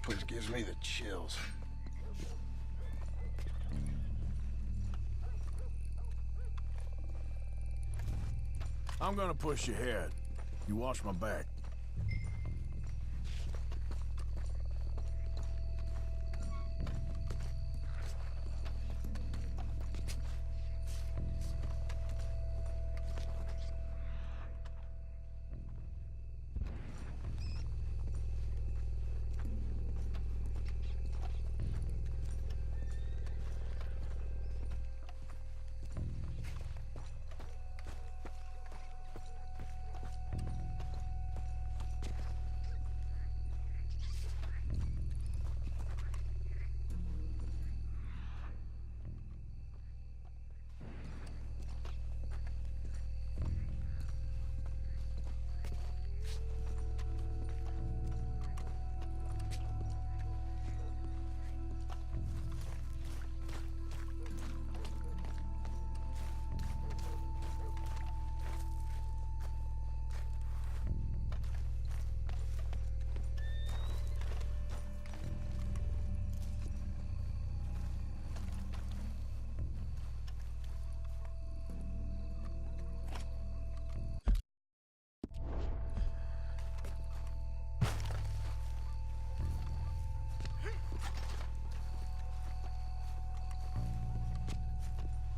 place gives me the chills. I'm gonna push you ahead. You watch my back.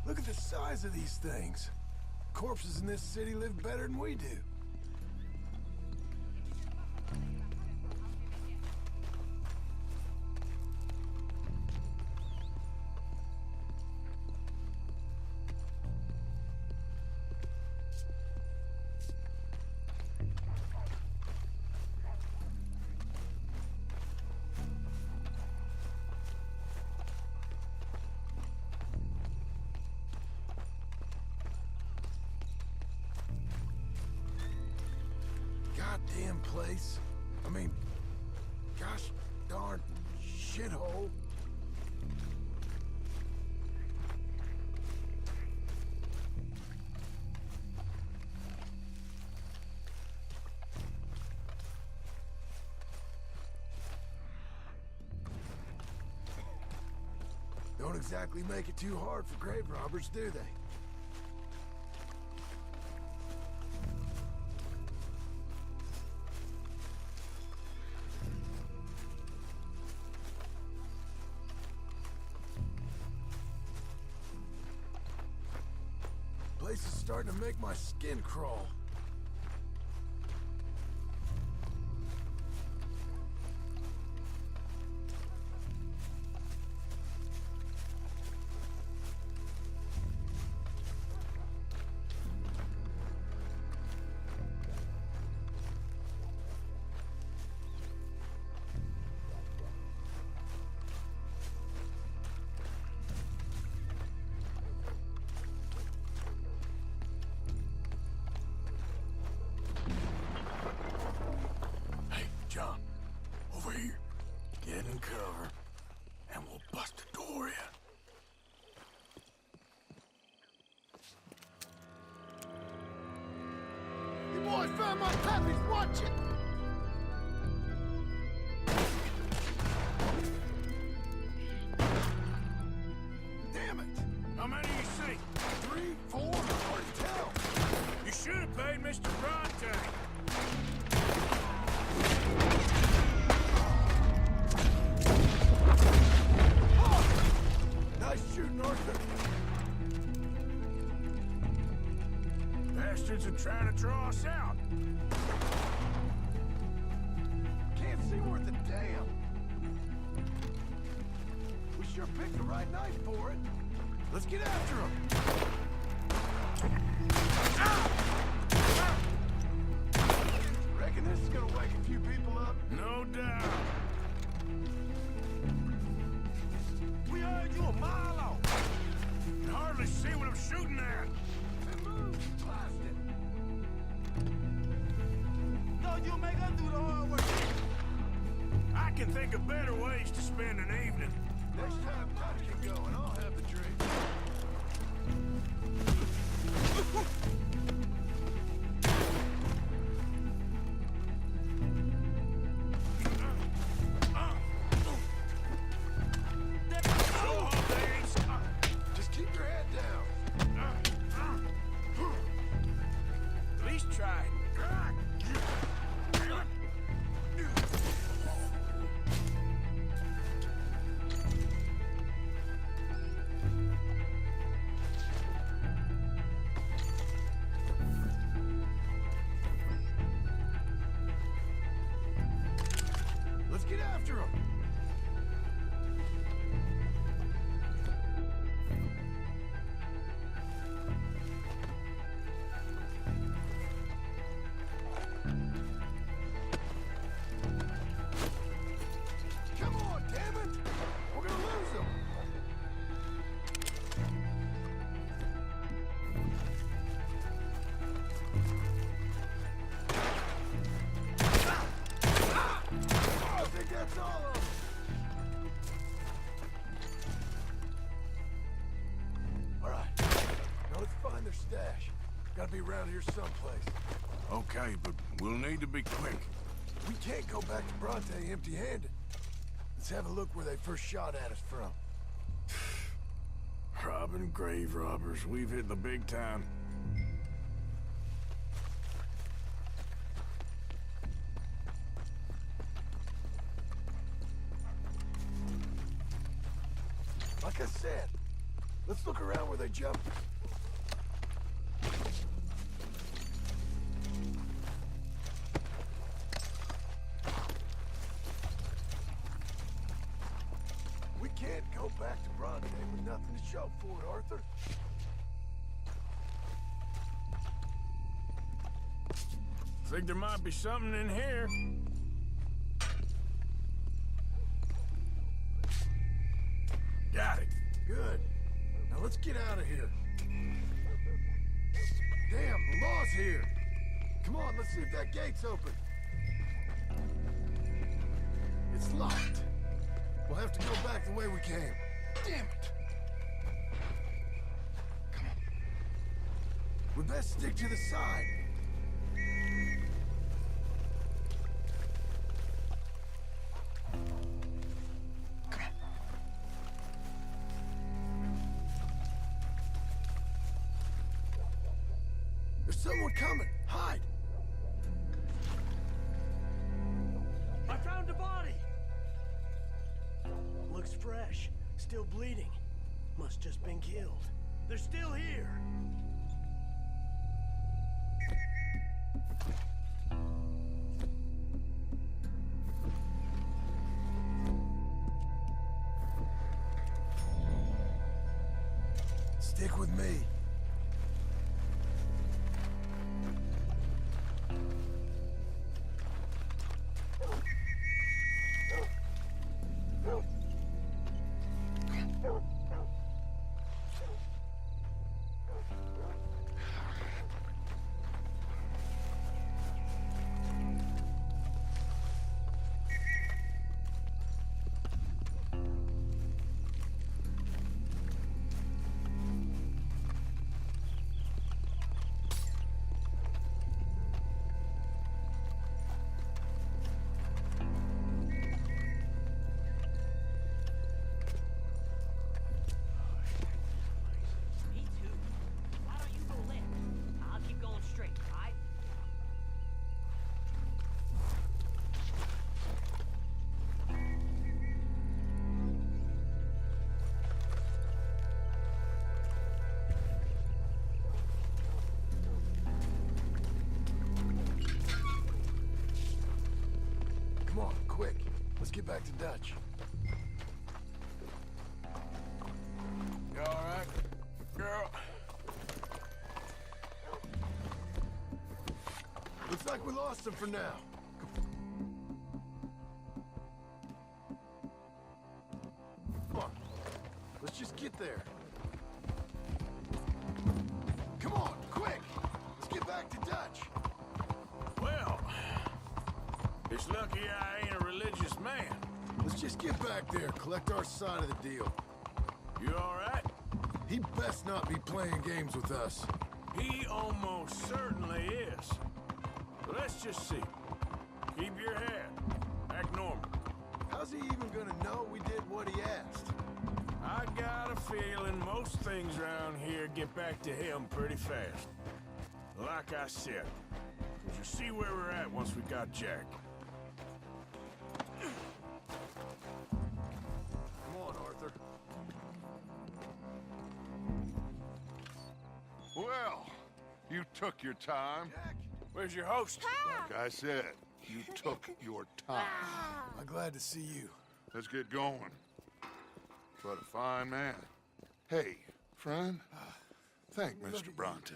Look at the size of these things. Corpses in this city live better than we do. Goddamn place. I mean, gosh darn shithole. Don't exactly make it too hard for grave robbers, do they? Place is starting to make my skin crawl. John, over here. Get in cover, and we'll bust the door in. You boys found my puppies, watch it! Damn it! How many you see? 3, 4, hard to tell. You should have paid Mr. Bronte. Nice shooting, Arthur. Bastards are trying to draw us out. Can't see worth a damn. We sure picked the right night for it. Let's get after him. Reckon this is gonna wake a few people up? No doubt. We heard you a mile off. Can hardly see what I'm shooting at. Then move, blast it. No, you make us do the hard work. I can think of better ways to spend an evening. Next time Todd can go and I'll have the drink. Let's get after him. Come on, damn it! We're gonna lose him. I think that's all of them. All right. Now let's find their stash. Gotta be around here someplace. Okay, but we'll need to be quick. We can't go back to Bronte empty-handed. Let's have a look where they first shot at us from. Robbing grave robbers, we've hit the big time. Like I said, let's look around where they jumped us. We can't go back to Bronte with nothing to show for it, Arthur. Think there might be something in here. Got it. Good. Now let's get out of here. Damn, the law's here. Come on, let's see if that gate's open. It's locked. We'll have to go back the way we came. Damn it. Come on. We best stick to the side. Come on. There's someone coming. Hide. I found a body! Looks fresh. Still bleeding. Must just been killed. They're still here. Stick with me. Me too. Why don't you go left? I'll keep going straight, alright? Come on, quick. Let's get back to Dutch. You alright, girl? Looks like we lost him for now. Come on. Let's just get there. Come on, quick! Let's get back to Dutch. Well, it's lucky I ain't a religious man. Let's just get back there, collect our side of the deal. You alright? He best not be playing games with us. He almost certainly is. But let's just see. Keep your head. Act normal. How's he even gonna know we did what he asked? I got a feeling most things around here get back to him pretty fast. Like I said, we'll just see where we're at once we got Jack. Come on, Arthur. Well, you took your time. Jack? Where's your host? Like I said, you took your time. I'm glad to see you. Let's get going. What a fine man. Hey, friend, thank Mr. Bronte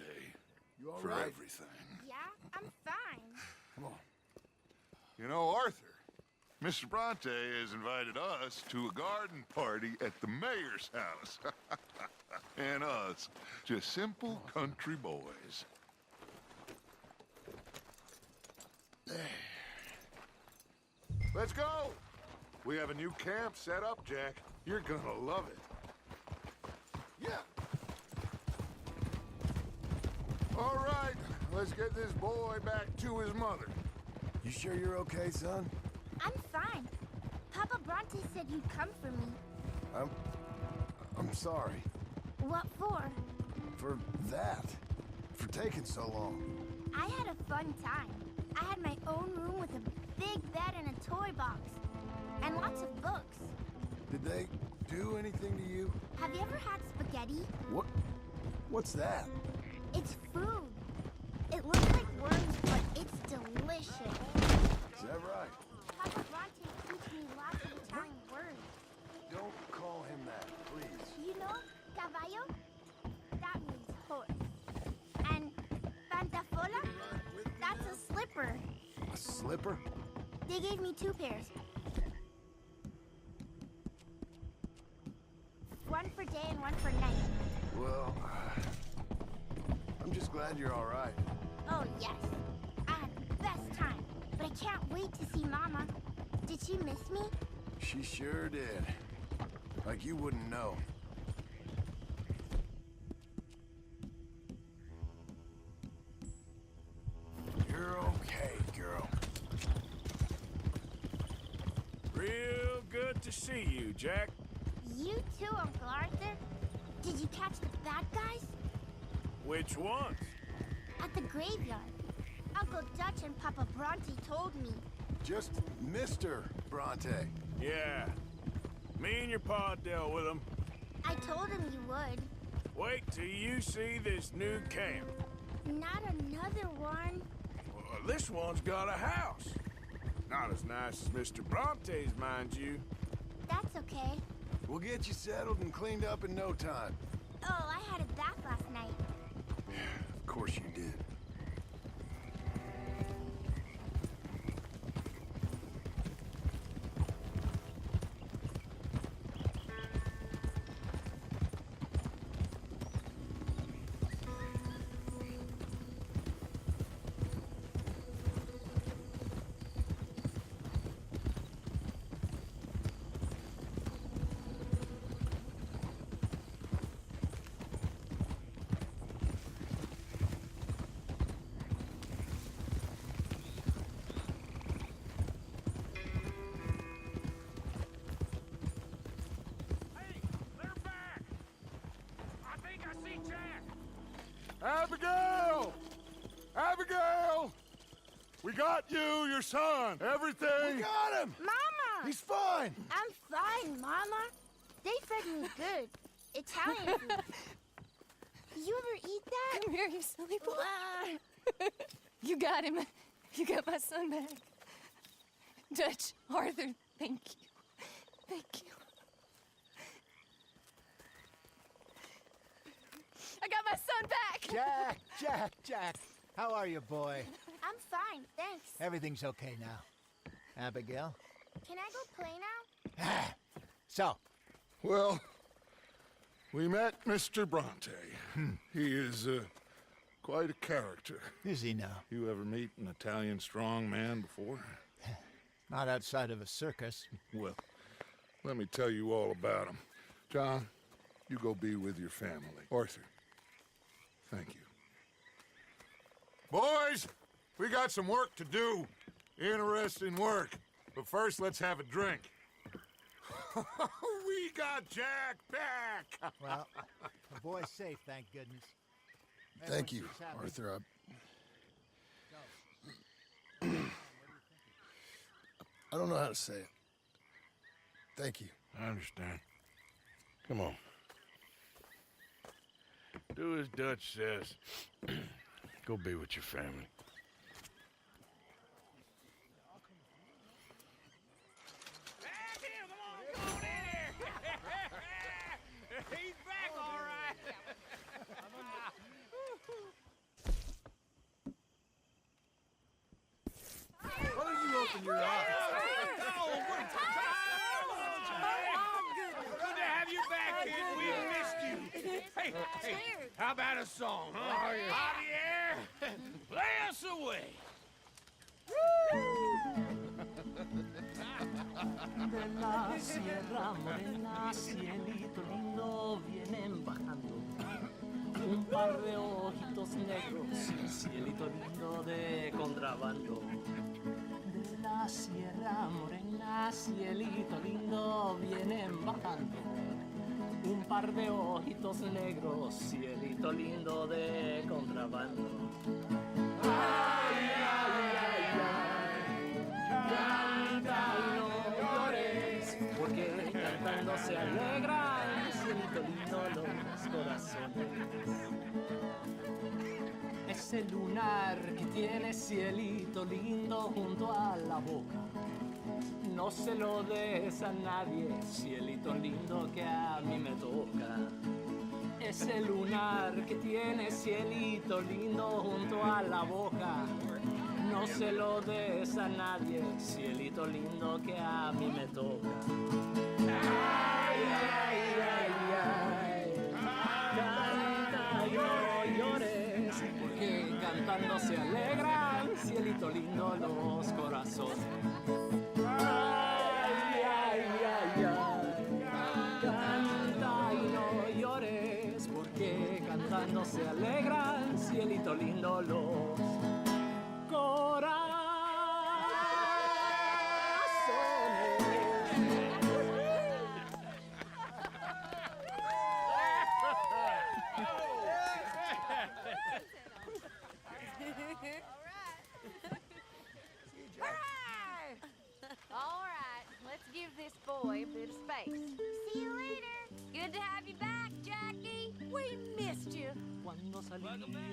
You all for right? everything. Yeah, I'm fine. Come on. You know, Arthur, Mr. Bronte has invited us to a garden party at the mayor's house. And us, just simple country boys. Let's go! We have a new camp set up, Jack. You're gonna love it. Yeah. All right, let's get this boy back to his mother. You sure you're okay, son? I'm fine. Papa Bronte said you'd come for me. I'm sorry. What for? For that. For taking so long. I had a fun time. I had my own room with a big bed and a toy box. And lots of books. Did they do anything to you? Have you ever had spaghetti? What's that? It's food. It looks like worms, but it's delicious. Is that right? Papa Bronte teach me lots of Italian words. Don't call him that, please. You know, caballo? That means horse. And pantafola? That's a slipper. A slipper? They gave me 2 pairs. One for day and one for night. Well, I'm just glad you're all right. Oh, yes. I had the best time. But I can't wait to see Mama. Did she miss me? She sure did. Like you wouldn't know. You're okay, girl. Real good to see you, Jack. You too, Uncle Arthur? Did you catch the bad guys? Which ones? At the graveyard. Uncle Dutch and Papa Bronte told me. Just Mr. Bronte. Yeah. Me and your pa dealt with them. I told him you would. Wait till you see this new camp. Not another one. Well, this one's got a house. Not as nice as Mr. Bronte's, mind you. That's okay. We'll get you settled and cleaned up in no time. Oh, I had a bath last night. Of course you did. Hey, they're back! I think I see Jack! Abigail! Abigail! We got you, your son, everything. We got him! Mama! He's fine! I'm fine, Mama. They fed me good. Italian food. You ever eat that? Come here, you silly boy. You got him. You got my son back. Dutch, Arthur, thank you. Thank you. I got my son back! Jack. How are you, boy? I'm fine, thanks. Everything's okay now. Abigail? Can I go play now? So, Well, we met Mr. Bronte. He is quite a character. is he now? You ever meet an Italian strong man before? Not outside of a circus. Well, let me tell you all about him. John, you go be with your family. Arthur, thank you. Boys, we got some work to do. Interesting work. But first, let's have a drink. We got Jack back! Well, the boy's safe, thank goodness. Thank you, Everyone seems happy. Arthur. I don't know how to say it. Thank you. I understand. Come on. Do as Dutch says. Go be with your family. kid, we missed you. Hey, how about a song, huh? Javier, play us away. De la Sierra Morena, cielito lindo, vienen bajando un par de ojitos negros, cielito lindo de contrabando. De la Sierra Morena, cielito lindo, vienen bajando un par de ojitos negros, cielito lindo de contrabando. Ay, ay, ay, ay, canta y no llores, porque cantando se alegran, cielito lindo los corazones. Ese lunar que tiene cielito lindo junto a la boca, no se lo des a nadie, cielito lindo que a mí me toca. Ese lunar que tiene cielito lindo junto a la boca, no se lo des a nadie, cielito lindo que a mí me toca. Ay, ay, ay, ay, canta y no llores, porque cantando se alegran, cielito lindo los corazones. Ay, ay, ay, ay, canta y no llores, porque cantando se alegran, cielito lindo los corazones. All right, let's give this boy a bit of space. See you later. Good to have you back, Jackie. We missed you. Cuando salí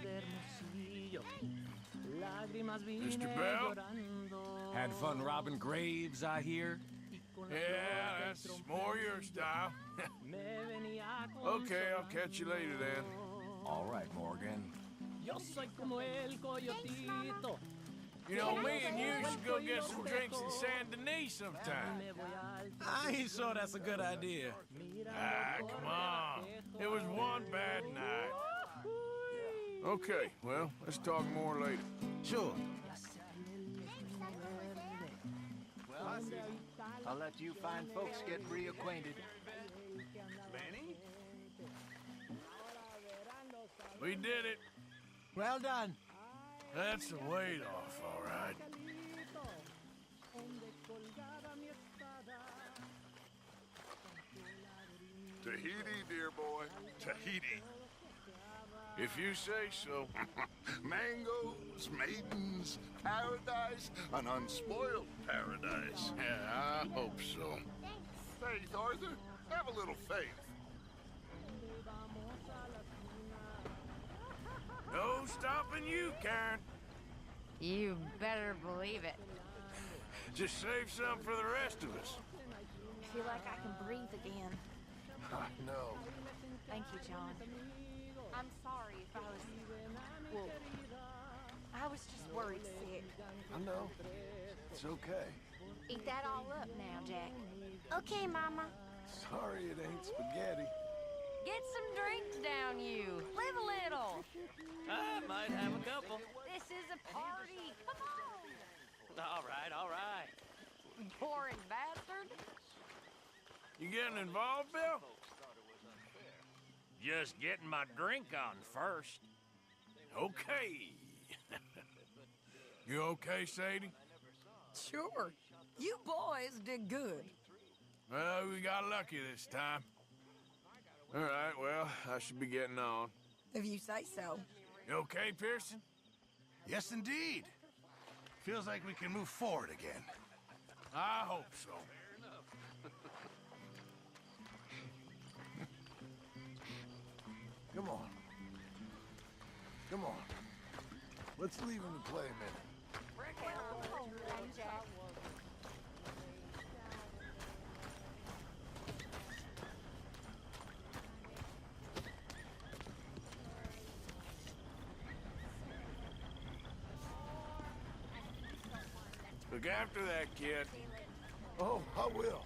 de Hermosillo, lágrimas vine Mr. Bell? llorando. Had fun robbing graves, I hear. Yeah, that's more your style. Me venía Okay, I'll catch you later then. All right, Morgan. Yo soy como el coyotito. You know, me and you should go get some drinks in San Denis sometime. Me voy al I ain't sure that's a good idea. Ah, come on. It was one bad night. Okay, well, let's talk more later. Sure. Well, I'll let you fine folks get reacquainted. We did it. Well done. That's a weight off, all right. Tahiti, dear boy. Tahiti. If you say so. Mangoes, maidens, paradise, an unspoiled paradise. Yeah, I hope so. Faith, Arthur. Have a little faith. No stopping you, Karen. You better believe it. Just save some for the rest of us. I feel like I can breathe again. No. Thank you, John. I'm sorry if I was... Well, I was just worried sick. I know. It's okay. Eat that all up now, Jack. Okay, Mama. Sorry it ain't spaghetti. Get some drinks down, you. Live a little. I might have a couple. This is a party. Come on. All right. Boring bastard. You getting involved, Bill? Just getting my drink on first. Okay. You okay, Sadie? Sure. You boys did good. Well, we got lucky this time. All right, well, I should be getting on. If you say so. You okay, Pearson? Yes, indeed. Feels like we can move forward again. I hope so. Come on. Come on. Let's leave him to play a minute. Jack. Look after that kid. Oh, I will.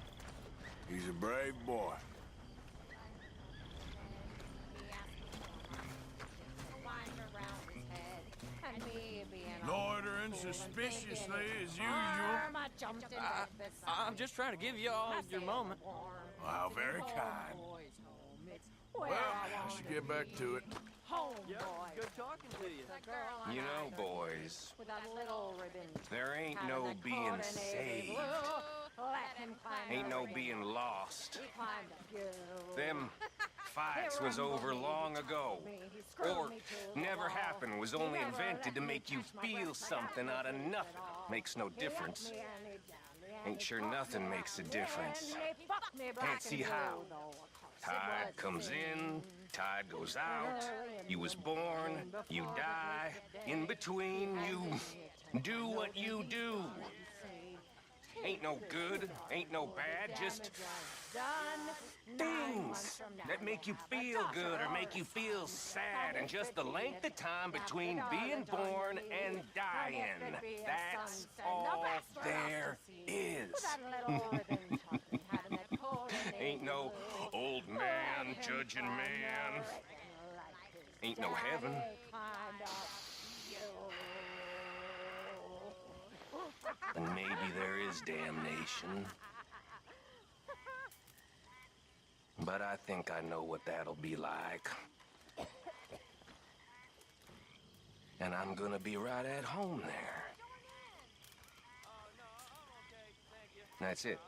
He's a brave boy. Loitering suspiciously as usual. I'm just trying to give you all your moment. Wow, very kind. Well, I should get back to it. Good talking to you. You know, boys, there ain't no being saved. Ain't no being lost. Them fights was over long ago. Or never happened, was only invented to make you feel something out of nothing. Makes no difference. Ain't sure nothing makes a difference. Can't see how. Tide comes in, tide goes out. You was born, you die. In between, you do what you do. Ain't no good, ain't no bad, just things that make you feel good or make you feel sad, and just the length of time between being born and dying. That's all there is. Ain't no old man judging man. Ain't no heaven. And maybe there is damnation. But I think I know what that'll be like. And I'm gonna be right at home there. That's it.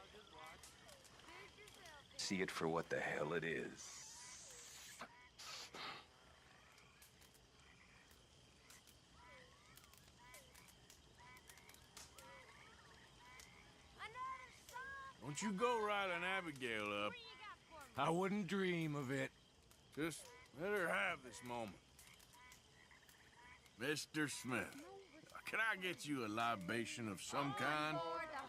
See it for what the hell it is. Don't you go riding Abigail up. I wouldn't dream of it. Just let her have this moment. Mr. Smith, can I get you a libation of some kind?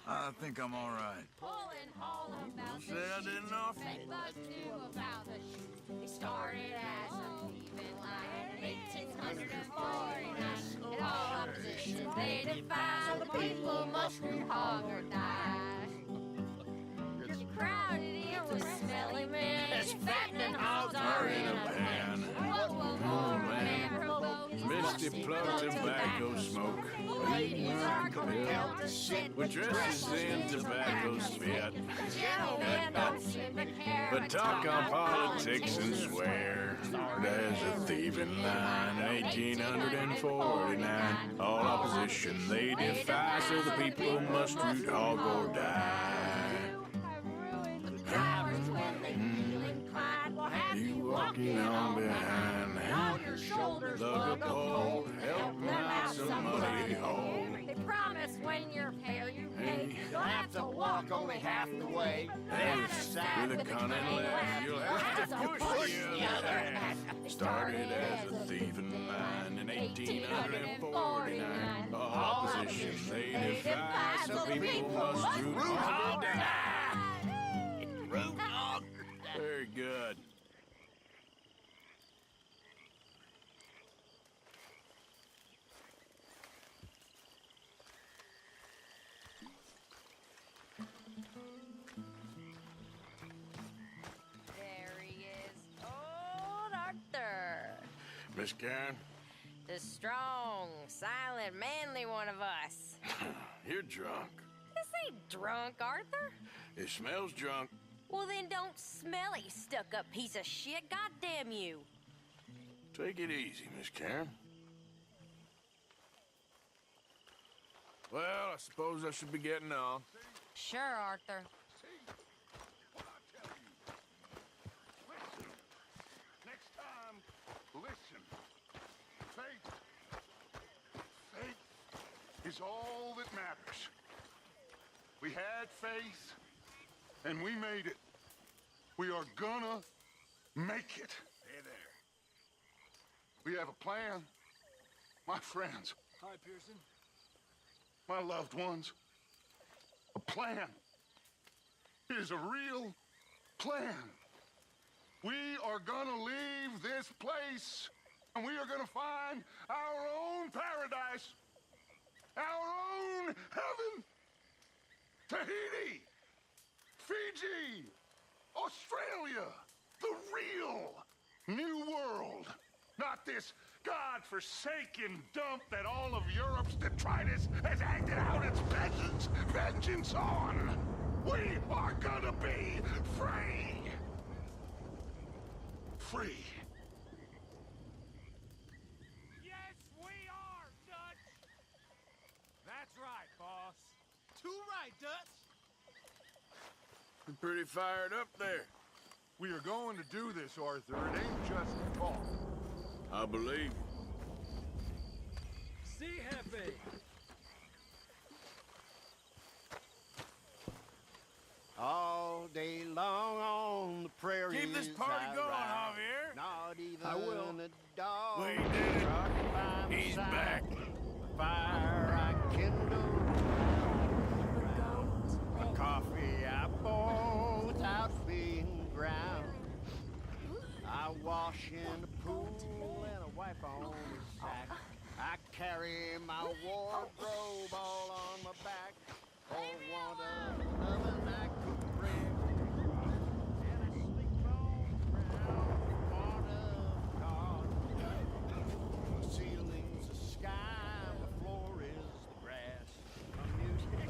I think I'm all right. Don't say I didn't offer. It started as a thieving line in 1849. In all opposition, they defied the people must root hog or die. You crowded in with smelly men, fattening hogs are in a pan. Oh, man. Misty plug tobacco smoke. Ladies are compelled to sit With dresses in tobacco spit. Gentlemen don't seem to care. But talk on politics and swear. There's a thieving line in 1849. All opposition they defy, so the people must root hog or die. You walking on behind, lug a pole, help them out some muddy hole. They promise when you're fair you pay. You'll have to walk only half the way. With a cunning laugh, you'll have to push the other half. Started as a thieving line in 1849. Opposition they defy, so people must root hog or die. Root hog. Very good. There he is, old Arthur. Miss Karen, The strong, silent, manly one of us. you're drunk. This ain't drunk, Arthur. It smells drunk. Well, then don't smell it, you stuck-up piece of shit. Goddamn you. Take it easy, Miss Karen. Well, I suppose I should be getting on. Sure, Arthur. Next time, listen. Faith is all that matters. We had faith, and we made it. We are gonna make it. Hey there. We have a plan. My friends, Hi, Pearson. my loved ones. A plan. It is a real plan. We are gonna leave this place, and we are gonna find our own paradise, our own heaven. Tahiti, Fiji, Australia, the real new world. Not this godforsaken dump that all of Europe's detritus has acted out its vengeance on. We are gonna be free! Free. Yes, we are, Dutch! That's right, boss. Too right, Dutch. You're pretty fired up there. We are going to do this, Arthur. It ain't just talk. I believe you. Si, Jefe. All day long on the prairies. Keep this party I going, ride. Javier. Not even I will. a dog. We did it. By my He's side. back. Fire I kindle. A coffee I boil without being ground. I wash in the pool and I wipe on the sack. I carry my wardrobe all on my back. For want of another I could bring. And I sleep on the ground for want of God. The ceiling's the sky, the floor is the grass. My music.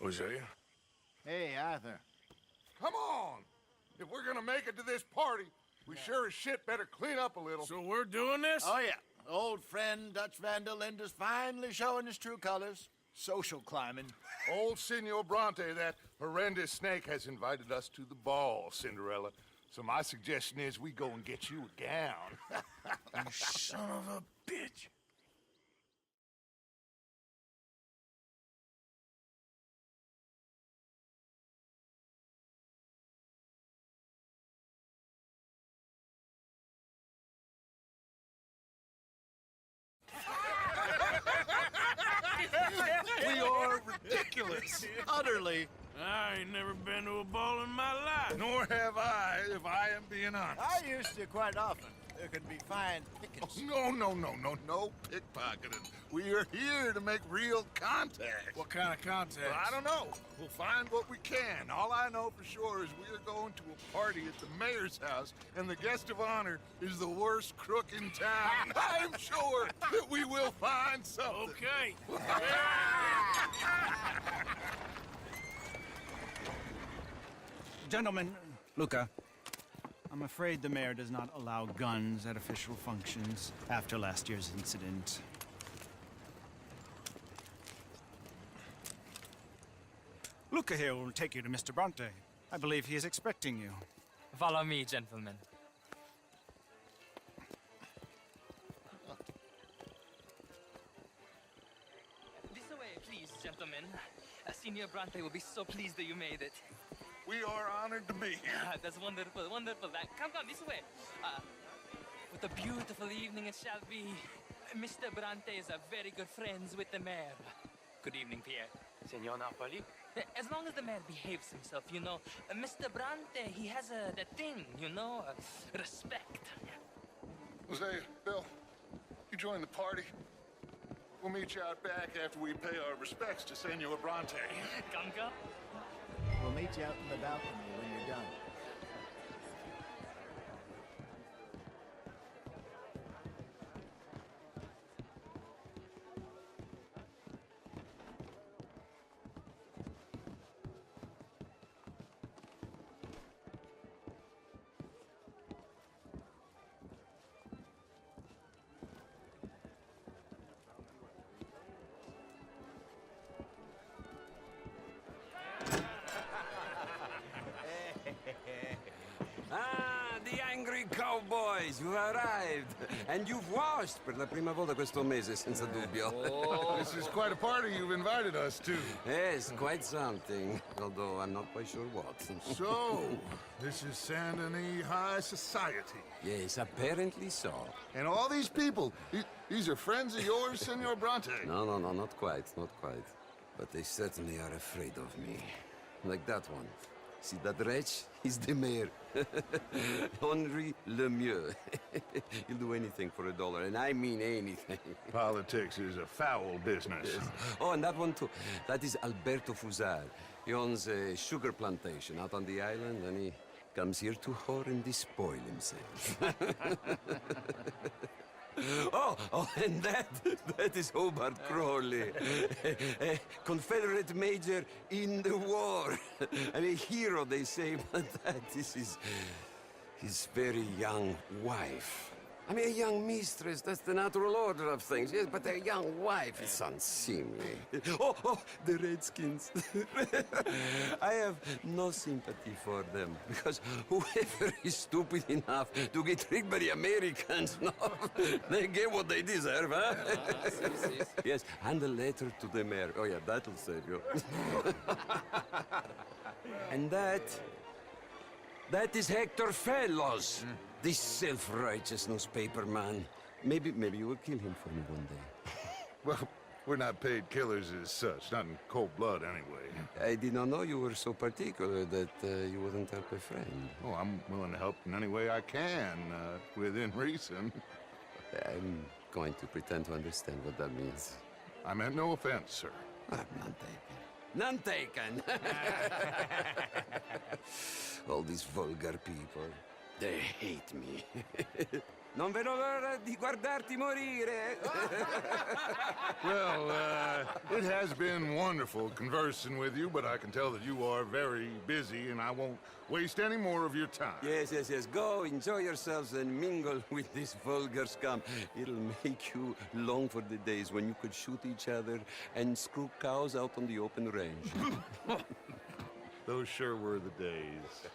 Hosea? Hey, Arthur. Come on! If we're gonna make it to this party, we sure as shit better clean up a little. So we're doing this? Oh, yeah. Old friend Dutch Van der Linde's finally showing his true colors. Social climbing. Old Senor Bronte, that horrendous snake, has invited us to the ball, Cinderella. So my suggestion is we go and get you a gown. You son of a bitch. We are ridiculous. Utterly. I ain't never been to a ball in my life. Nor have I, if I am being honest. I used to quite often. There could be fine pickings. No pickpocketing. We are here to make real contact. What kind of contact? Well, I don't know. We'll find what we can. All I know for sure is we are going to a party at the mayor's house, and the guest of honor is the worst crook in town. I'm sure that we will find something. Okay. Gentlemen, Luca, I'm afraid the mayor does not allow guns at official functions after last year's incident. Luca here will take you to Mr. Bronte. I believe he is expecting you. Follow me, gentlemen. This way, please, gentlemen. Senior Bronte will be so pleased that you made it. We are honored to be here. That's wonderful, wonderful. Come, this way. What a beautiful evening it shall be. Mr. Bronte is a very good friends with the mayor. Good evening, Pierre. Senor Napoli? As long as the mayor behaves himself, you know. Mr. Bronte, he has that thing, you know, respect. Jose, Bill, you join the party. We'll meet you out back after we pay our respects to Senor Bronte. Come. We'll meet you out in the balcony when you're done. The angry cowboys, you arrived. And you've washed per la prima volta questo mese, senza dubbio. This is quite a party you've invited us to. Yes, quite something. Although I'm not quite sure what. So, this is Saint Denis High Society. Yes, apparently so. And all these people, these are friends of yours, Senor Bronte? No, not quite, not quite. But they certainly are afraid of me. Like that one. See that wretch? He's the mayor. Henri Lemieux. He'll do anything for $1, and I mean anything. Politics is a foul business. Yes. Oh, and that one too. That is Alberto Fusar. He owns a sugar plantation out on the island, and he comes here to whore and despoil himself. Oh, and that is Hobart Crawley, a Confederate major in the war. I mean, a hero, they say, but that is his very young wife. I mean, a young mistress, that's the natural order of things, yes, but a young wife is unseemly. Oh, the Redskins. I have no sympathy for them, because whoever is stupid enough to get tricked by the Americans, no, they get what they deserve, huh? Yes, and a letter to the mayor. Oh, yeah, that'll save you. And that is Hector Fellows. This self-righteous newspaper man. Maybe you will kill him for me one day. Well, we're not paid killers as such, not in cold blood anyway. I did not know you were so particular that you wouldn't help a friend. Oh, I'm willing to help in any way I can, within reason. I'm going to pretend to understand what that means. I meant no offense, sir. None taken. None taken! All these vulgar people. They hate me. Non vedo l'ora di guardarti morire. Well, it has been wonderful conversing with you, but I can tell that you are very busy, and I won't waste any more of your time. Yes, yes, yes. Go, enjoy yourselves and mingle with this vulgar scum. It'll make you long for the days when you could shoot each other and screw cows out on the open range. Those sure were the days.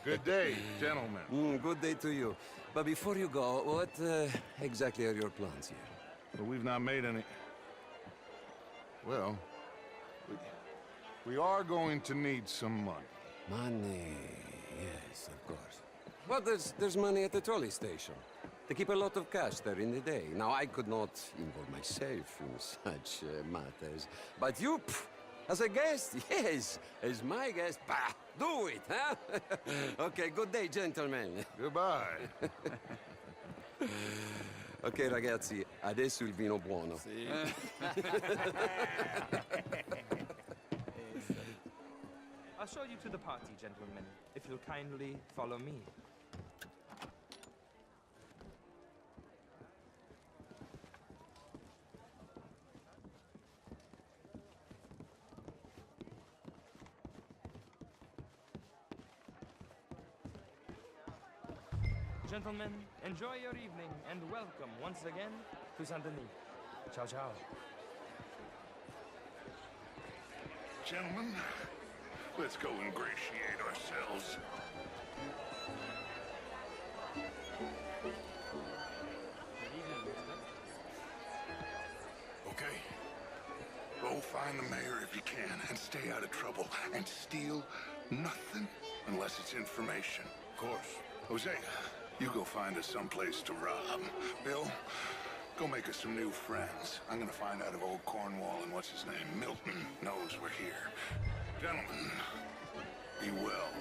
Good day, gentlemen. Good day to you. But before you go, what exactly are your plans here? Well, we've not made any... Well, we are going to need some money. Money, yes, of course. Well, there's money at the trolley station. They keep a lot of cash there in the day. Now, I could not involve myself in such matters. But you, as a guest, yes, as my guest, bah, do it, huh? Okay, good day, gentlemen. Goodbye. Ok, ragazzi, adesso il vino buono. Sì. I'll show you to the party, gentlemen, if you'll kindly follow me. Gentlemen, enjoy your evening and welcome once again to Saint Denis. Ciao, ciao. Gentlemen, let's go ingratiate ourselves. Okay. Go find the mayor if you can and stay out of trouble and steal nothing unless it's information. Of course. Hosea, you go find us someplace to rob. Bill, go make us some new friends. I'm gonna find out if old Cornwall and what's his name, Milton, knows we're here. Gentlemen, be well.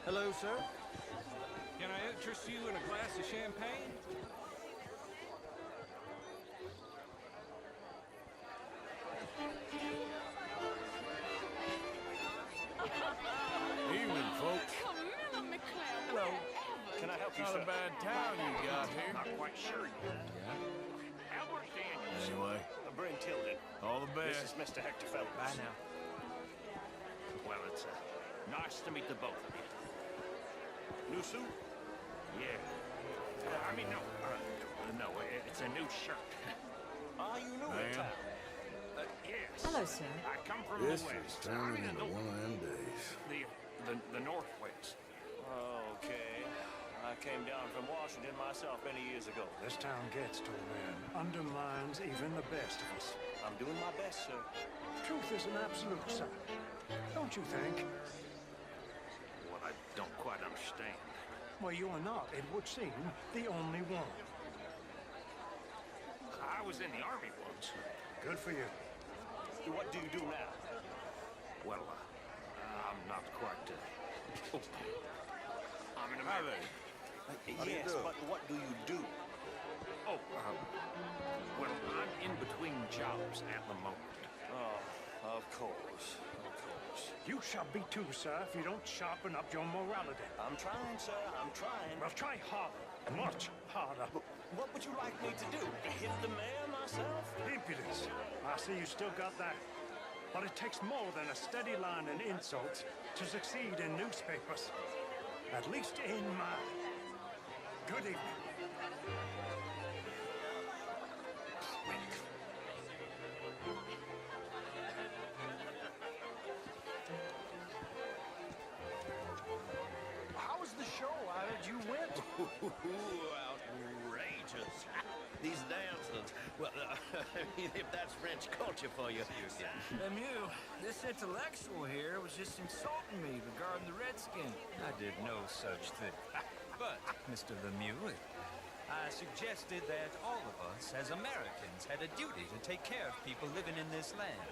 Hello, sir. Can I interest you in a glass of champagne? Evening, folks. Hello. Can I help you, sir? Not a bad town you got here. Not quite sure yet. Albert Daniels. Anyway, Bryn Tilden. all the best. This is Mr. Hector Fellows. Bye now. Well, it's nice to meet the both of you. New suit? Yeah. No, it's a new shirt. Are you new in town? Yes. Hello, sir. I come from This the is west. turning into one of them days. The northwest. Okay. I came down from Washington myself many years ago. This town gets to a man, undermines even the best of us. I'm doing my best, sir. Truth is an absolute, sir. Don't you think? What I don't quite understand. Well, you are not, it would seem, the only one. I was in the army once. Good for you. What do you do now? Well, I'm not quite. I'm an American. Yes, but what do you do? Oh, well, I'm in between jobs at the moment. Oh, of course. You shall be too, sir, if you don't sharpen up your morality. I'm trying, sir. I'm trying. Well, try harder. Much harder. What would you like me to do? To hit the mayor myself? Impudence. I see you still got that. But it takes more than a steady line and insults to succeed in newspapers. At least in mine. Good evening. How was the show? I heard you went. Outrageous. These dances. Well, if that's French culture for you. Lemieux, this intellectual here was just insulting me regarding the Redskin. I did no such thing. But, Mr. Lemieux, I suggested that all of us, as Americans, had a duty to take care of people living in this land.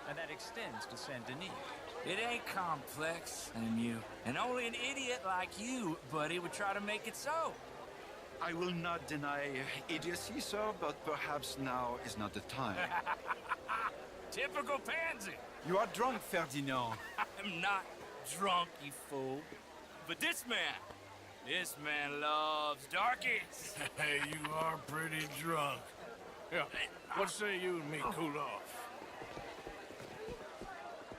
And that extends to Saint Denis. It ain't complex, Lemieux. And only an idiot like you, buddy, would try to make it so. I will not deny idiocy, sir, but perhaps now is not the time. Typical pansy. You are drunk, Ferdinand. I'm not drunk, you fool. But this man loves darkies. Hey, you are pretty drunk. Yeah, what say you and me cool off?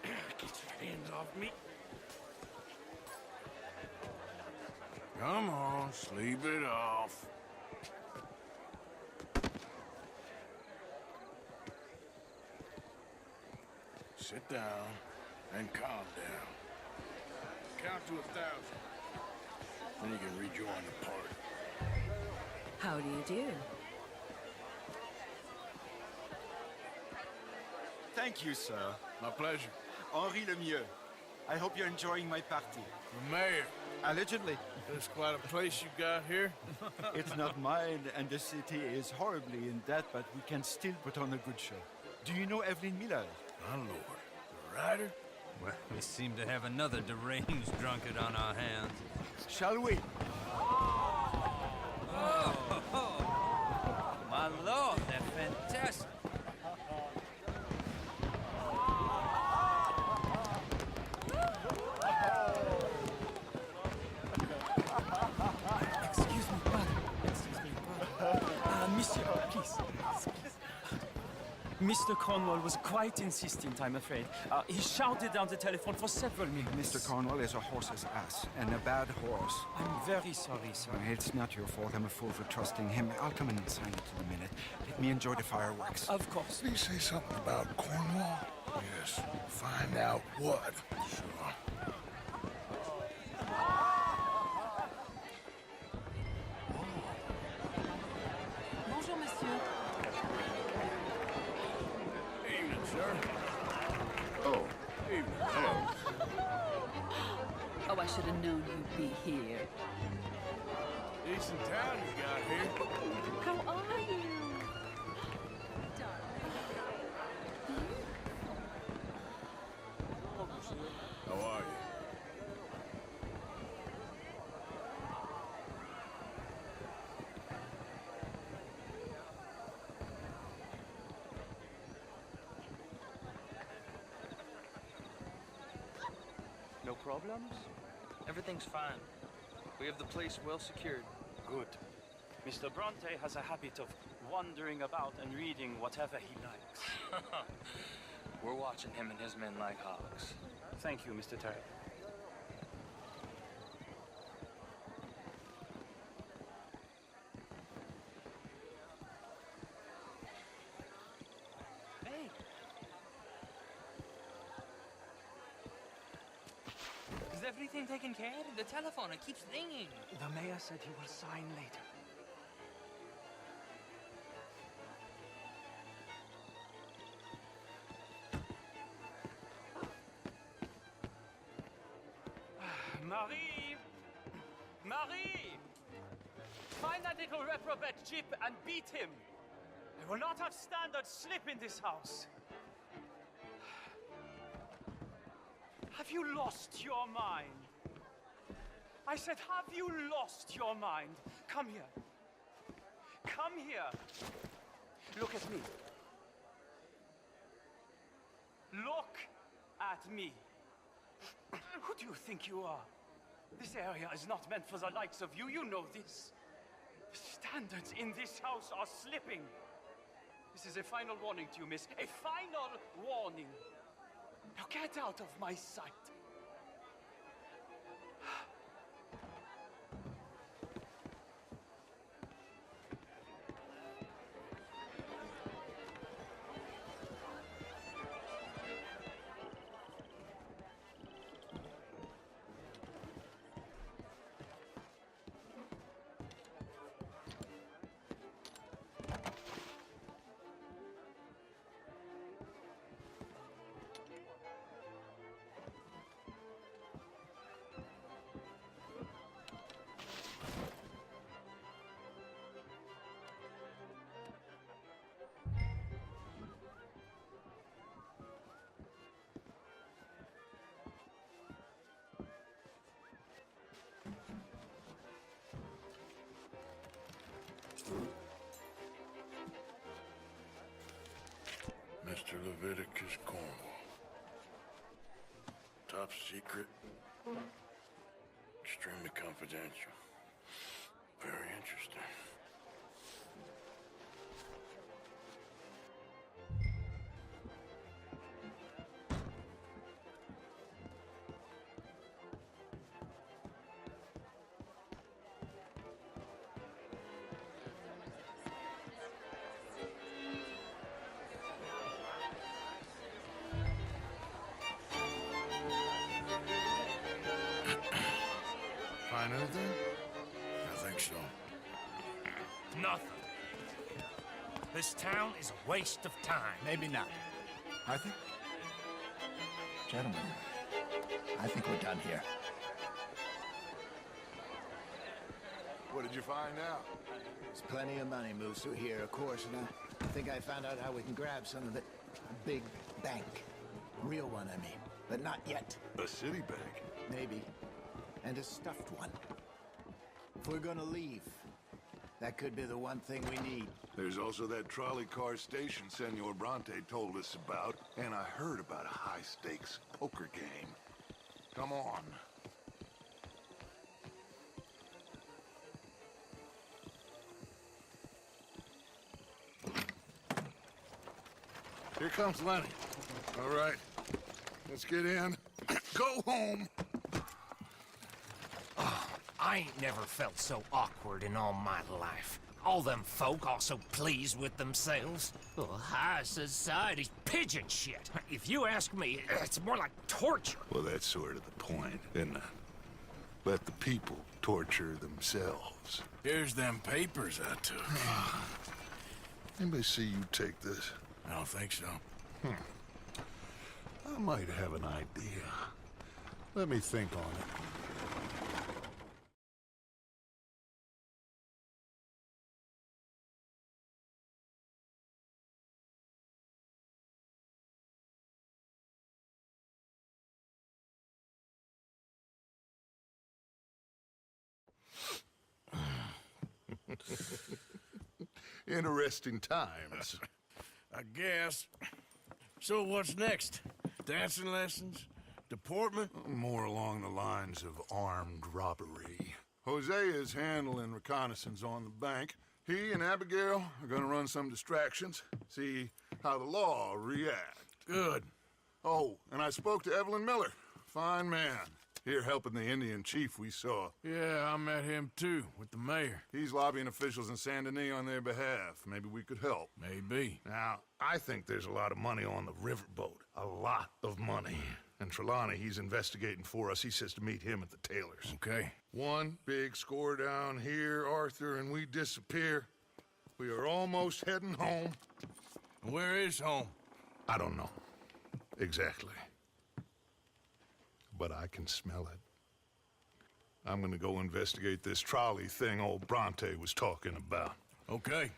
Get your hands off me. Come on, sleep it off. Sit down and calm down. Count to 1,000. Then you can rejoin the party. How do you do? Thank you, sir. My pleasure. Henri Lemieux. I hope you're enjoying my party. The mayor. Allegedly. That's quite a place you got here. It's not mine, and the city is horribly in debt, but we can still put on a good show. Do you know Evelyn Miller? My lord. The writer? Well, we seem to have another deranged drunkard on our hands. Shall we? Oh, my lord, they're fantastic. Excuse me, brother. Excuse me, brother. Monsieur, please. Mr. Cornwall was quite insistent, I'm afraid. He shouted down the telephone for several minutes. Mr. Cornwall is a horse's ass, and a bad horse. I'm very sorry, sir. It's not your fault. I'm a fool for trusting him. I'll come in and sign it in a minute. Let me enjoy the fireworks. Of course. Did he say something about Cornwall? Yes. Find out what. Sure. Bonjour, monsieur. Evening, sir. Oh, evening. Hello. Oh, I should have known you'd be here. Decent town you got here. How are you? How are you? No problems? Everything's fine. We have the place well secured. Good. Mr. Bronte has a habit of wandering about and reading whatever he likes. We're watching him and his men like hawks. Thank you, Mr. Terry. Hey! Is everything taken care of? The telephone, it keeps ringing. The mayor said he will sign later. Marie! Marie! Find that little reprobate Jip and beat him. I will not have standard slip in this house. Have you lost your mind? I said, have you lost your mind? Come here. Come here. Look at me. Look at me. Who do you think you are? This area is not meant for the likes of you. You know this. The standards in this house are slipping. This is a final warning to you, miss. A final warning. Now get out of my sight. Leviticus Cornwall. Top secret. Extremely confidential. Very interesting. Find anything? I think so. Nothing. This town is a waste of time. Maybe not. I think... Gentlemen, I think we're done here. What did you find out? There's plenty of money moves through here, of course, and I think I found out how we can grab some of it. A big bank. Real one, I mean. But not yet. A city bank? Maybe. And a stuffed one. If we're gonna leave, that could be the one thing we need. There's also that trolley car station Senor Bronte told us about, and I heard about a high-stakes poker game. Come on. Here comes Lenny. All right, let's get in. Go home. I ain't never felt so awkward in all my life. All them folk all so pleased with themselves. Oh, high society's pigeon shit. If you ask me, it's more like torture. Well, that's sort of the point, isn't it? Let the people torture themselves. Here's them papers I took. Anybody see you take this? I don't think so. I might have an idea. Let me think on it. Interesting times. I guess. So what's next? Dancing lessons? Deportment? More along the lines of armed robbery. Hosea is handling reconnaissance on the bank. He and Abigail are gonna run some distractions, see how the law react. Good. Oh, and I spoke to Evelyn Miller. Fine man. Here helping the Indian chief we saw. Yeah, I met him too, with the mayor. He's lobbying officials in Saint Denis on their behalf. Maybe we could help. Maybe. Now, I think there's a lot of money on the riverboat. A lot of money. And Trelawney, he's investigating for us. He says to meet him at the Taylors. Okay. One big score down here, Arthur, and we disappear. We are almost heading home. Where is home? I don't know. Exactly. But I can smell it. I'm gonna go investigate this trolley thing old Bronte was talking about. Okay.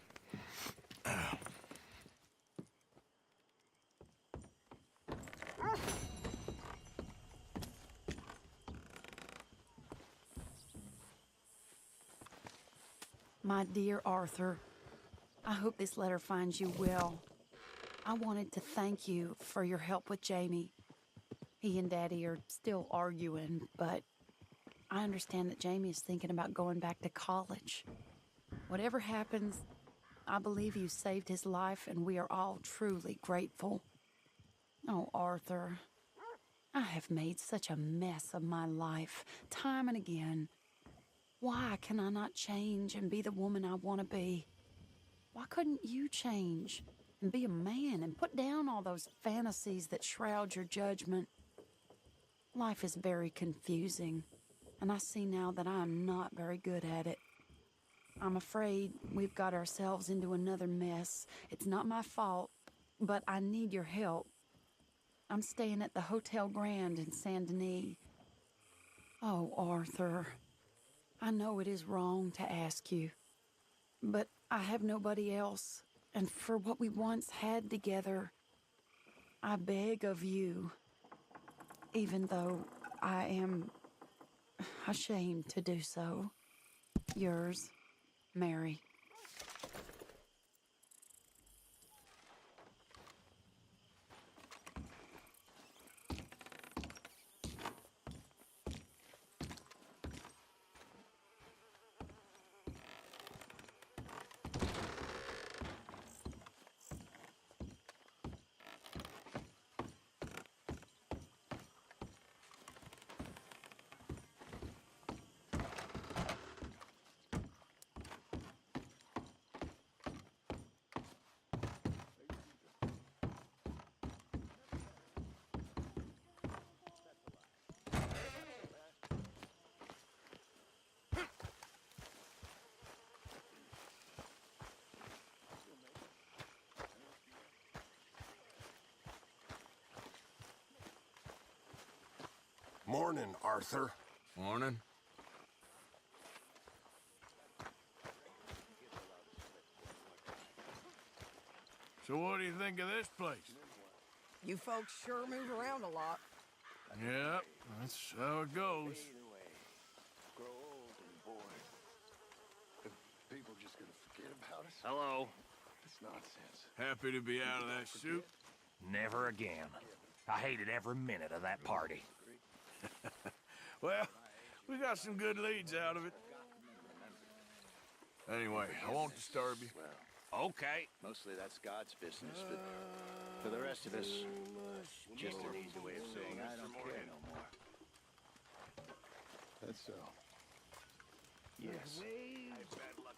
My dear Arthur, I hope this letter finds you well. I wanted to thank you for your help with Jamie. He and Daddy are still arguing, but I understand that Jamie is thinking about going back to college. Whatever happens, I believe you saved his life, and we are all truly grateful. Oh, Arthur, I have made such a mess of my life, time and again. Why can I not change and be the woman I want to be? Why couldn't you change and be a man and put down all those fantasies that shroud your judgment? Life is very confusing, and I see now that I am not very good at it. I'm afraid we've got ourselves into another mess. It's not my fault, but I need your help. I'm staying at the Hotel Grand in Saint Denis. Oh, Arthur, I know it is wrong to ask you, but I have nobody else, and for what we once had together, I beg of you, even though I am ashamed to do so. Yours, Mary. Morning, Arthur. Morning. So what do you think of this place? You folks sure move around a lot. Yeah, that's how it goes. Grow old and boring. People just gonna forget about us? Hello. It's nonsense. Happy to be out of that suit? Never again. I hated every minute of that party. Well, we got some good leads out of it. Anyway, I won't disturb you. Okay. Mostly that's God's business, but for the rest of us, just an easy way of saying I don't care no more. That's so. Yes.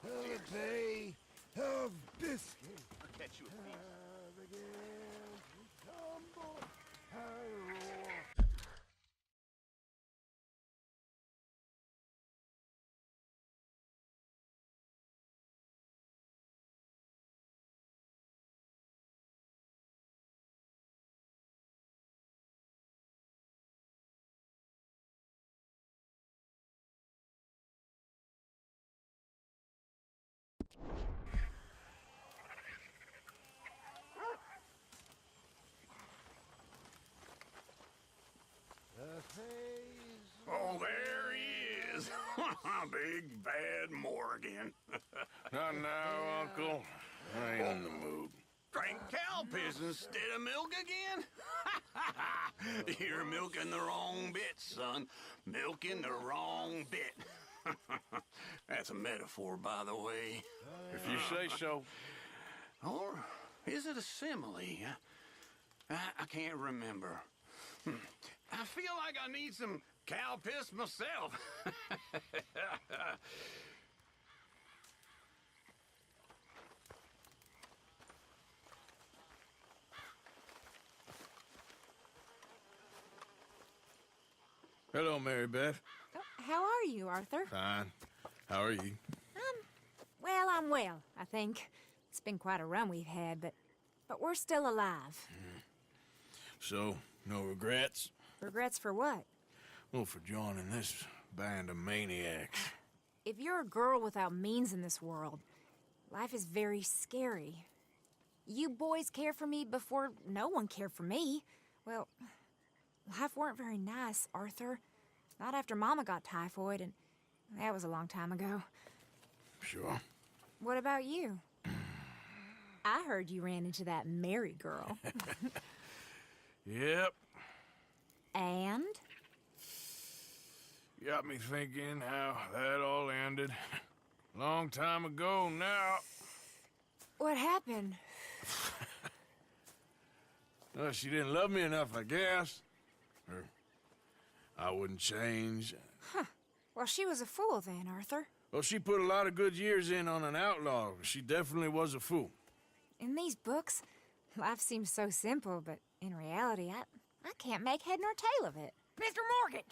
A day of biscuit. I'll catch you a piece. Again, tumble, I roar. Oh, there he is. Big bad Morgan. Not now, Uncle. I ain't in the mood. Drink cow piss instead of milk again? You're milking the wrong bit, son. Milking the wrong bit. That's a metaphor, by the way. If you say so. Or is it a simile? I can't remember. I feel like I need some cow piss myself. Hello, Mary Beth. Oh, how are you, Arthur? Fine. How are you? Well, I'm well, I think. It's been quite a run we've had, but we're still alive. So, no regrets? Regrets for what? Well, for joining this band of maniacs. If you're a girl without means in this world, life is very scary. You boys cared for me before no one cared for me. Well, life weren't very nice, Arthur. Not after Mama got typhoid, and that was a long time ago. Sure. What about you? I heard you ran into that Mary girl. Yep. And? Got me thinking how that all ended. Long time ago now. What happened? Well, she didn't love me enough, I guess. Or I wouldn't change. Huh. Well, she was a fool then, Arthur. Well, she put a lot of good years in on an outlaw. She definitely was a fool. In these books, life seems so simple, but in reality, I can't make head nor tail of it. Mr. Morgan!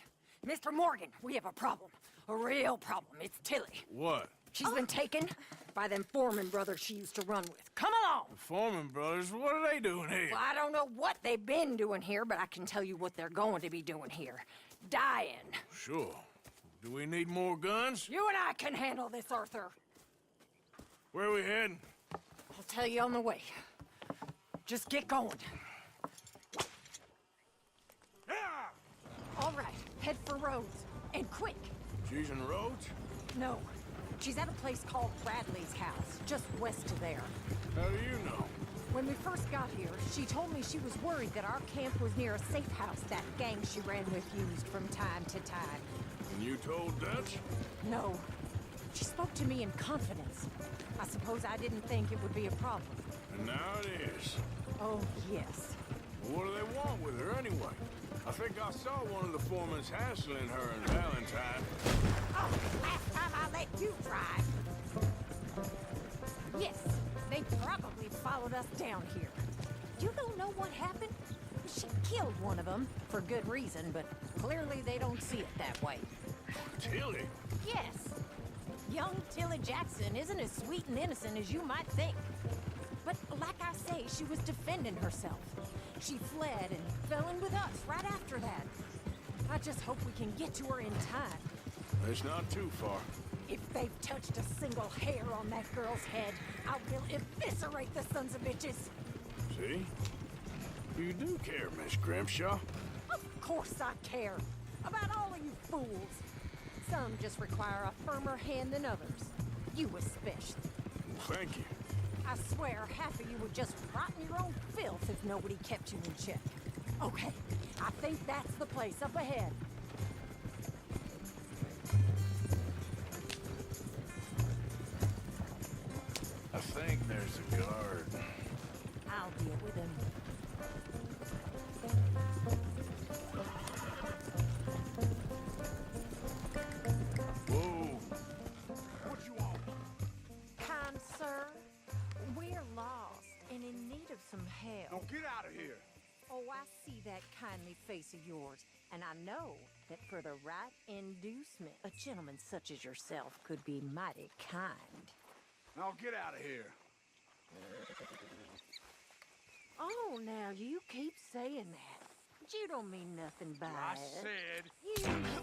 Mr. Morgan, we have a problem. A real problem. It's Tilly. What? She's been taken by them Foreman brothers she used to run with. Come along! The Foreman brothers? What are they doing here? Well, I don't know what they've been doing here, but I can tell you what they're going to be doing here. Dying. Sure. Do we need more guns? You and I can handle this, Arthur. Where are we heading? I'll tell you on the way. Just get going. All right, head for Rhodes. And quick. She's in Rhodes? No. She's at a place called Bradley's house, just west of there. How do you know? When we first got here, she told me she was worried that our camp was near a safe house that gang she ran with used from time to time. And you told Dutch? No. She spoke to me in confidence. I suppose I didn't think it would be a problem. And now it is. Oh, yes. What do they want with her anyway? I think I saw one of the foremans hassling her and Valentine. Oh, last time I let you drive. Yes, they probably followed us down here. You don't know what happened? She killed one of them, for good reason, but clearly they don't see it that way. Tilly? Yes. Young Tilly Jackson isn't as sweet and innocent as you might think. But like I say, she was defending herself. She fled and fell in with us right after that. I just hope we can get to her in time. It's not too far. If they've touched a single hair on that girl's head, I will eviscerate the sons of bitches. See? You do care, Miss Grimshaw. Of course I care. About all of you fools. Some just require a firmer hand than others. You especially. Thank you. I swear half of you would just rot in your own filth if nobody kept you in check. Okay, I think that's the place up ahead. I think there's a guard. I'll deal with him. Whoa! What you want? Kind sir, we're lost and in need of some help. Now get out of here. Oh, I see that kindly face of yours, and I know that for the right inducement, a gentleman such as yourself could be mighty kind. Now get out of here. Oh, now you keep saying that. But you don't mean nothing by I it. said... You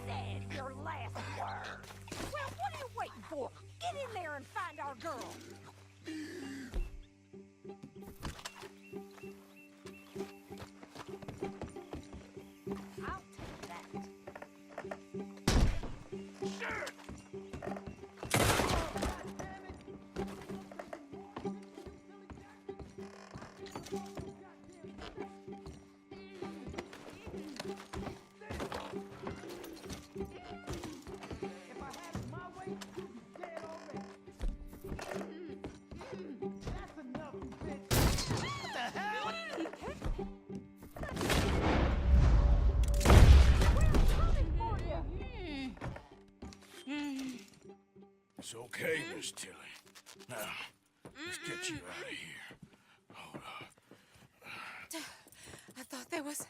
said your last word. Well, what are you waiting for? Get in there and find our girl. I'll take that. Shit! It's okay, Miss Tilly. Now, let's get you out of here. Hold up. I thought there was